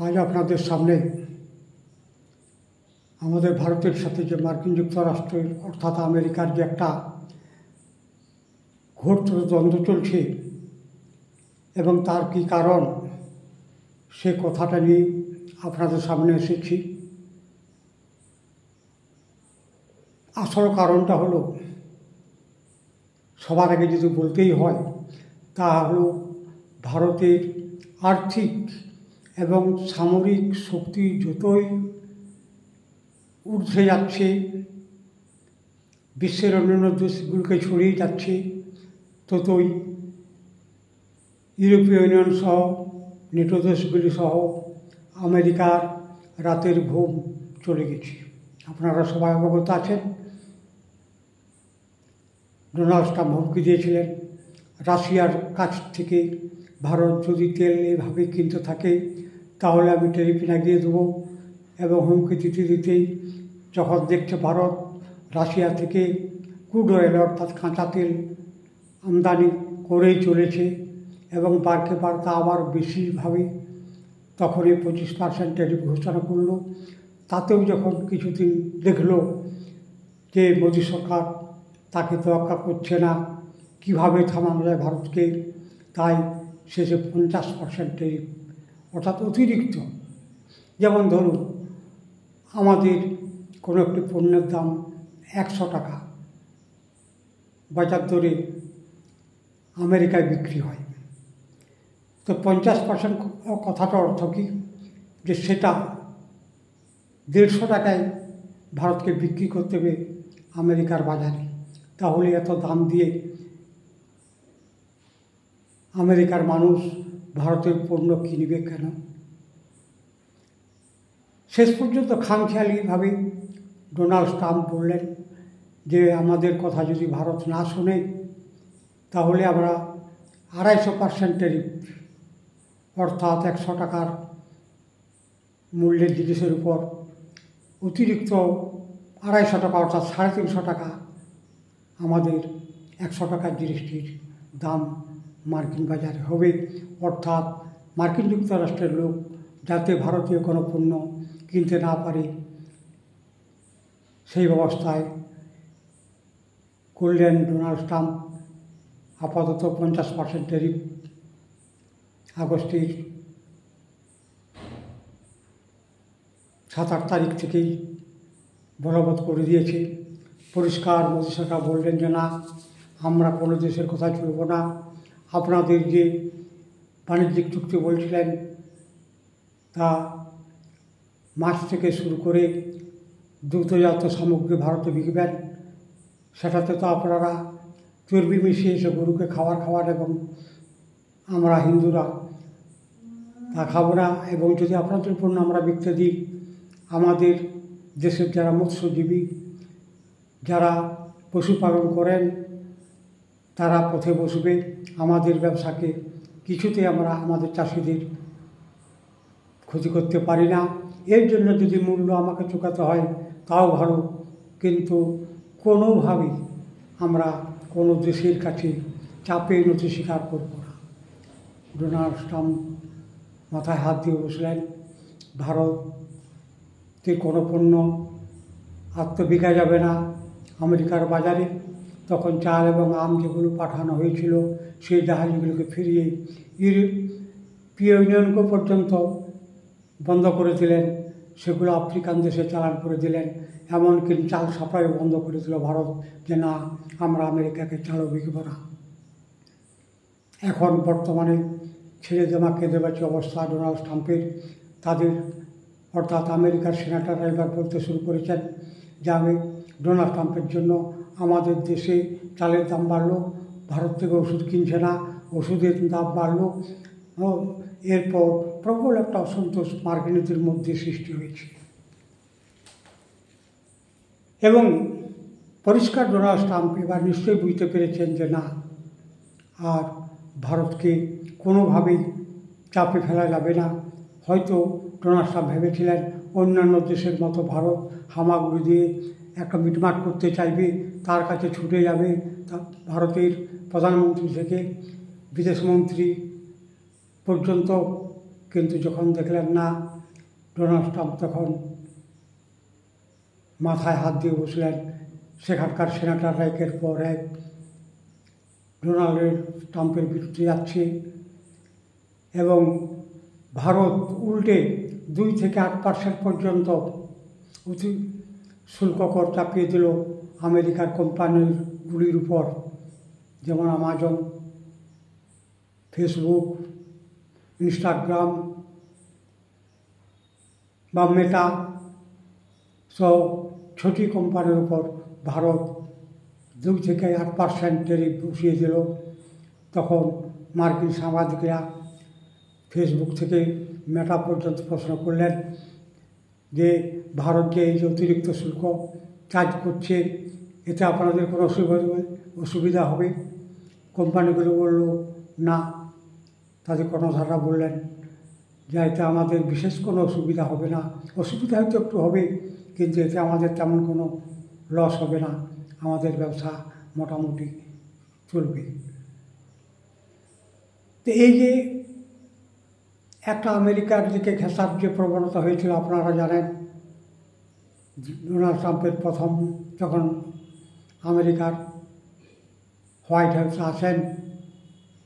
আজ আপনাদের সামনে আমাদের ভারতের সাথে যে মার্কিন যুক্তরাষ্ট্রের অর্থাৎ আমেরিকার যে একটা ঘোরতর দ্বন্দ্ব চলছে এবং তার কী কারণ সে কথাটা নিয়ে আপনাদের সামনে এসেছি। আসল কারণটা হলো, সবার আগে যদি বলতেই হয়, তা হলো ভারতের আর্থিক এবং সামরিক শক্তি যতই ঊর্ধ্বে যাচ্ছে, বিশ্বের অন্যান্য দেশগুলোকে ছড়িয়ে যাচ্ছে, ততই ইউরোপীয় ইউনিয়ন সহ নেটো দেশগুলি সহ আমেরিকার রাতের ঘুম চলে গেছে। আপনারা সবাই অবগত আছেন, ডোনাল্ড ট্রাম্প হুমকি দিয়েছিলেন, রাশিয়ার কাছ থেকে ভারত যদি তেল এভাবে কিনতে থাকে তাহলে আমি ট্যারিফ লাগিয়ে দেবো। এবং হুমকি দিতে দিতেই যখন দেখছে ভারত রাশিয়া থেকে ক্রুড অয়েল অর্থাৎ কাঁচা তেল আমদানি করেই চলেছে এবং বাড়তে বাড়তে আবার বেশিভাবে, তখনই 25% ট্যারিফ ঘোষণা করলো। তাতেও যখন কিছুদিন দেখলো যে মোদী সরকার তাকে তোয়াক্কা করছে না, কীভাবে থামানো যায় ভারতকে, তাই শেষে 50% ট্যারিফ অর্থাৎ অতিরিক্ত। যেমন ধরুন, আমাদের কোনো একটি পণ্যের দাম 100 টাকা, বাজার দরে আমেরিকায় বিক্রি হয়, তো 50% কথাটার অর্থ কী, যে সেটা 150 টাকায় ভারতকে বিক্রি করতে হবে আমেরিকার বাজারে। তাহলে এত দাম দিয়ে আমেরিকার মানুষ ভারতের পণ্য কিনবে কেন? শেষ পর্যন্ত খামখেয়ালিভাবে ডোনাল্ড ট্রাম্প বললেন যে আমাদের কথা যদি ভারত না শোনে তাহলে আমরা 250% ট্যারিফ অর্থাৎ 100 টাকার মূল্যের জিনিসের উপর অতিরিক্ত 250 টাকা অর্থাৎ 350 টাকা আমাদের 100 টাকার জিনিসটির দাম মার্কিন বাজারে হবে। অর্থাৎ মার্কিন যুক্তরাষ্ট্রের লোক যাতে ভারতীয় কোনো পণ্য কিনতে না পারে সেই ব্যবস্থায় করলেন ডোনাল্ড ট্রাম্প। আপাতত 50% ট্যারিফ আগস্টের 7-8 তারিখ থেকেই বলবৎ করে দিয়েছে। পরিষ্কার মোদী সরকার বললেন যে না, আমরা কোনো দেশের কথা চলব না, আপনাদের যে বাণিজ্যিক চুক্তি বলছিলেন তা মাছ থেকে শুরু করে দুগ্ধজাত সামগ্রী ভারতে বিকবেন, সেটাতে তো আপনারা চর্বি মিশিয়েছে গরুকে খাওয়ার এবং আমরা হিন্দুরা তা খাবো না। এবং যদি আপনাদের পণ্য আমরা বিকতে দিই, আমাদের দেশের যারা মৎস্যজীবী, যারা পশুপালন করেন, তারা পথে বসবে। আমাদের ব্যবসাকে কিছুতে আমরা আমাদের চাষিদের ক্ষতি করতে পারি না। এর জন্য যদি মূল্য আমাকে চুকাতে হয় তাও ভালো, কিন্তু কোনোভাবেই আমরা কোনো দেশের কাছে চাপে নথি স্বীকার করব না। ডোনাল্ড ট্রাম্প মাথায় হাত দিয়ে বসলেন, ভারতের কোনো পণ্য বিকা যাবে না আমেরিকার বাজারে। তখন চাল এবং আম যেগুলো পাঠানো হয়েছিল সেই জাহাজগুলোকে ফিরিয়ে ইউরোপীয় ইউনিয়নকে পর্যন্ত বন্ধ করে দিলেন, সেগুলো আফ্রিকান দেশে চালান করে দিলেন। এমনকি চাল সাপ্লাই বন্ধ করে দিল ভারত, যে না, আমরা আমেরিকাকে চালও বিকব না। এখন বর্তমানে ছেড়ে দেওয়া কেঁদে বাঁচি অবস্থা ডোনাল্ড ট্রাম্পের। তাদের অর্থাৎ আমেরিকার সেনেটররা এবার বলতে শুরু করেছেন যে ডোনাল্ড ট্রাম্পের জন্য আমাদের দেশে চালের দাম বাড়লো, ভারত থেকে ওষুধ কিনছে না, ওষুধের দাম বাড়লো। এরপর প্রবল একটা অসন্তোষ মার্কিনীদের মধ্যে সৃষ্টি হয়েছে এবং পরিষ্কার ডোনাল্ড ট্রাম্প এবার নিশ্চয়ই বুঝতে পেরেছেন যে না, আর ভারতকে কোনোভাবেই চাপে ফেলা যাবে না। হয়তো ডোনাল্ড ট্রাম্প ভেবেছিলেন অন্যান্য দেশের মতো ভারত হামাগুড়ি দিয়ে একটা মিটমাট করতে চাইবে, তার কাছে ছুটে যাবে। তা ভারতের প্রধানমন্ত্রী থেকে বিদেশমন্ত্রী পর্যন্ত কিন্তু যখন দেখলেন না ডোনাল্ড ট্রাম্প, তখন মাথায় হাত দিয়ে বসলেন। সেখানকার সেনেটররা একের পর এক ডোনাল্ড ট্রাম্পের বিরুদ্ধে যাচ্ছে এবং ভারত উল্টে 2 থেকে 8% পর্যন্ত শুল্ক কর চাপিয়ে দিল আমেরিকার কোম্পানিগুলির উপর, যেমন আমাজন, ফেসবুক, ইনস্টাগ্রাম বা মেটা সব ছোটি কোম্পানির উপর ভারত 2 থেকে 8% ট্যারিফ বসিয়ে দিল। তখন মার্কিন সাংবাদিকরা ফেসবুক থেকে মেটা পর্যন্ত প্রশ্ন করলেন যে ভারত যে এই যে অতিরিক্ত শুল্ক চার্জ করছে, এতে আপনাদের কোনো অসুবিধা হবে? কোম্পানিগুলো বলল না। তাদের কর্ণধাররা বললেন যে এতে আমাদের বিশেষ কোনো অসুবিধা হবে না, অসুবিধা হয়তো একটু হবে, কিন্তু এতে আমাদের তেমন কোনো লস হবে না, আমাদের ব্যবসা মোটামুটি চলবে। তো এই যে একটা আমেরিকার দিকে ঘেঁষার যে প্রবণতা হয়েছিল আপনারা জানেন। ডোনাল্ড ট্রাম্পের প্রথম যখন আমেরিকার হোয়াইট হাউসে আসেন,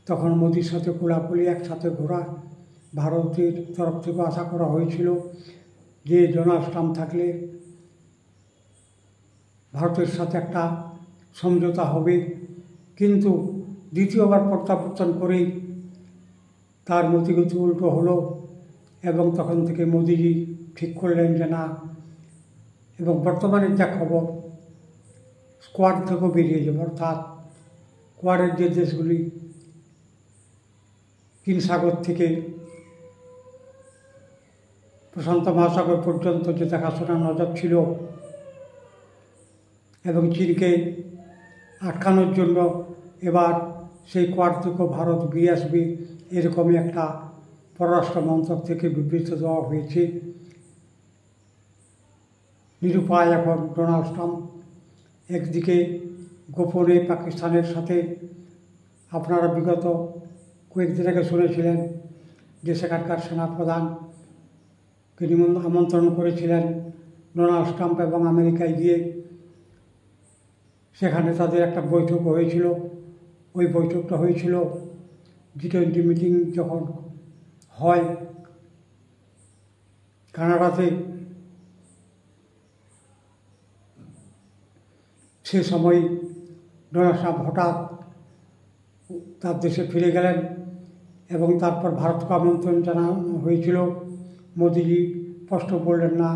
তখন মোদির সাথে কোলাকুলি একসাথে ঘোরা ভারতের তরফ থেকে আশা করা হয়েছিল যে ডোনাল্ড ট্রাম্প থাকলে ভারতের সাথে একটা সমঝোতা হবে। কিন্তু দ্বিতীয়বার প্রত্যাবর্তন করেই তার মতিগতি উল্টো হলো এবং তখন থেকে মোদিজি ঠিক করলেন যে না। এবং বর্তমানে যা খবর, কোয়াড থেকেও বেরিয়ে যাবে, অর্থাৎ কোয়াডের যে দেশগুলি চীন সাগর থেকে প্রশান্ত মহাসাগর পর্যন্ত যে দেখাশোনা নজর ছিল এবং চীনকে আটকানোর জন্য এবার সেই কোয়াড থেকেও ভারত বেরিয়ে আসবে, এরকমই একটা পররাষ্ট্র মন্ত্রক থেকে বিবৃতি দেওয়া হয়েছে। নিরুপায় এখন ডোনাল্ড ট্রাম্প। একদিকে গোপনে পাকিস্তানের সাথে, আপনারা বিগত কয়েকদিন আগে শুনেছিলেন যে সেখানকার সেনাপ্রধানকে আমন্ত্রণ করেছিলেন ডোনাল্ড ট্রাম্প এবং আমেরিকায় গিয়ে সেখানে তাদের একটা বৈঠক হয়েছিল। ওই বৈঠকটা হয়েছিল G20 মিটিং যখন হয় কানাডাতে, সে সময় ডোনাল্ড ট্রাম্প হঠাৎ তার দেশে ফিরে গেলেন এবং তারপর ভারতকে আমন্ত্রণ জানানো হয়েছিল। মোদিজি স্পষ্ট বললেন না,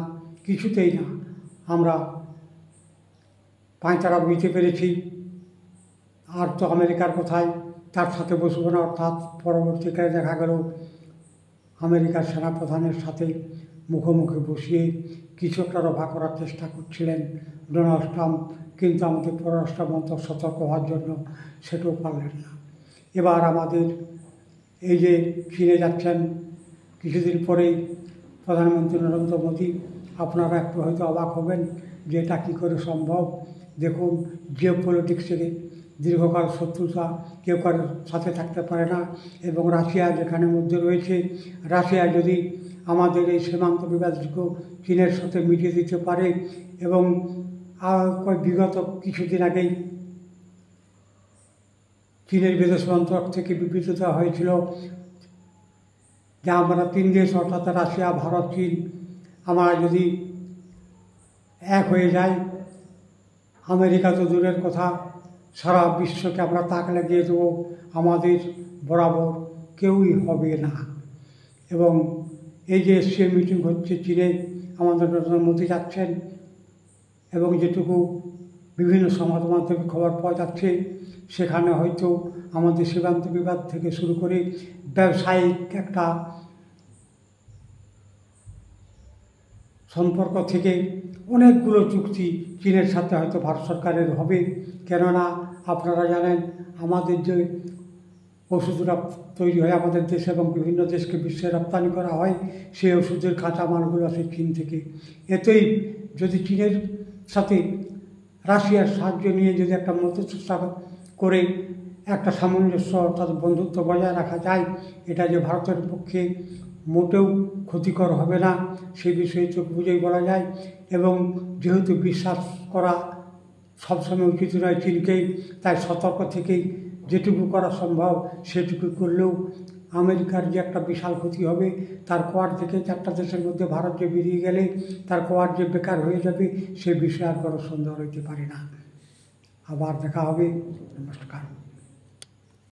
কিছুতেই না, আমরা পাঁচতারা বুঝতে পেরেছি, আর তো আমেরিকার কোথায়, তার সাথে বসবো না। অর্থাৎ পরবর্তীকালে দেখা গেল আমেরিকার সেনাপ্রধানের সাথে মুখোমুখি বসিয়ে কিছু একটা রফা করার চেষ্টা করছিলেন ডোনাল্ড ট্রাম্প, কিন্তু আমাদের পররাষ্ট্র মন্ত্রক সতর্ক হওয়ার জন্য সেটাও পারলেন না। এবার আমাদের এই যে চীনে যাচ্ছেন কিছুদিন পরেই প্রধানমন্ত্রী নরেন্দ্র মোদী, আপনারা একটু হয়তো অবাক হবেন যে এটা কী করে সম্ভব। দেখুন, জিও পলিটিক্সে দীর্ঘকাল শত্রুতা কেউ কারোর সাথে থাকতে পারে না এবং রাশিয়া যেখানে মধ্যে রয়েছে, রাশিয়া যদি আমাদের এই সীমান্ত বিবাদকে চীনের সাথে মিটিয়ে দিতে পারে এবং বিগত কিছুদিন আগেই চীনের বিদেশ মন্ত্রক থেকে বিবৃতি দেওয়া হয়েছিল যে আমরা 3 দেশ অর্থাৎ রাশিয়া, ভারত, চীন, আমরা যদি এক হয়ে যাই, আমেরিকা তো দূরের কথা, সারা বিশ্বকে আমরা তাক লাগিয়ে দেবো, আমাদের বরাবর কেউই হবে না। এবং এই যে এশিয়া মিটিং হচ্ছে চীনে, আমাদের মোদী যাচ্ছেন এবং যেটুকু বিভিন্ন সংবাদ মাধ্যমে খবর পাওয়া যাচ্ছে, সেখানে হয়তো আমাদের সীমান্ত বিবাদ থেকে শুরু করে ব্যবসায়িক একটা সম্পর্ক থেকে অনেকগুলো চুক্তি চীনের সাথে হয়তো ভারত সরকারের হবে। কেননা আপনারা জানেন আমাদের যে ওষুধরা তৈরি হয় আমাদের দেশে এবং বিভিন্ন দেশকে বিশ্বে রপ্তানি করা হয়, সেই ওষুধের কাঁচামালগুলো আসে চীন থেকে। এতেই যদি চীনের সাথে রাশিয়ার সাহায্য নিয়ে যদি একটা মধ্যস্থতা করে একটা সামঞ্জস্য অর্থাৎ বন্ধুত্ব বজায় রাখা যায়, এটা যে ভারতের পক্ষে মোটেও ক্ষতিকর হবে না, সে বিষয়ে চোখ বুঝেই বলা যায়। এবং যেহেতু বিশ্বাস করা সবসময় উচিত নয় চীনকেই, তাই সতর্ক থেকেই যেটুকু করা সম্ভব সেটুকু করলেও আমেরিকার যে একটা বিশাল ক্ষতি হবে, তার কোয়াড থেকে 4টা দেশের মধ্যে ভারত যে বেরিয়ে গেলে তার কোয়াড যে বেকার হয়ে যাবে সে বিষয়ে আর কোনো সন্দেহ হইতে পারে না। আবার দেখা হবে। নমস্কার।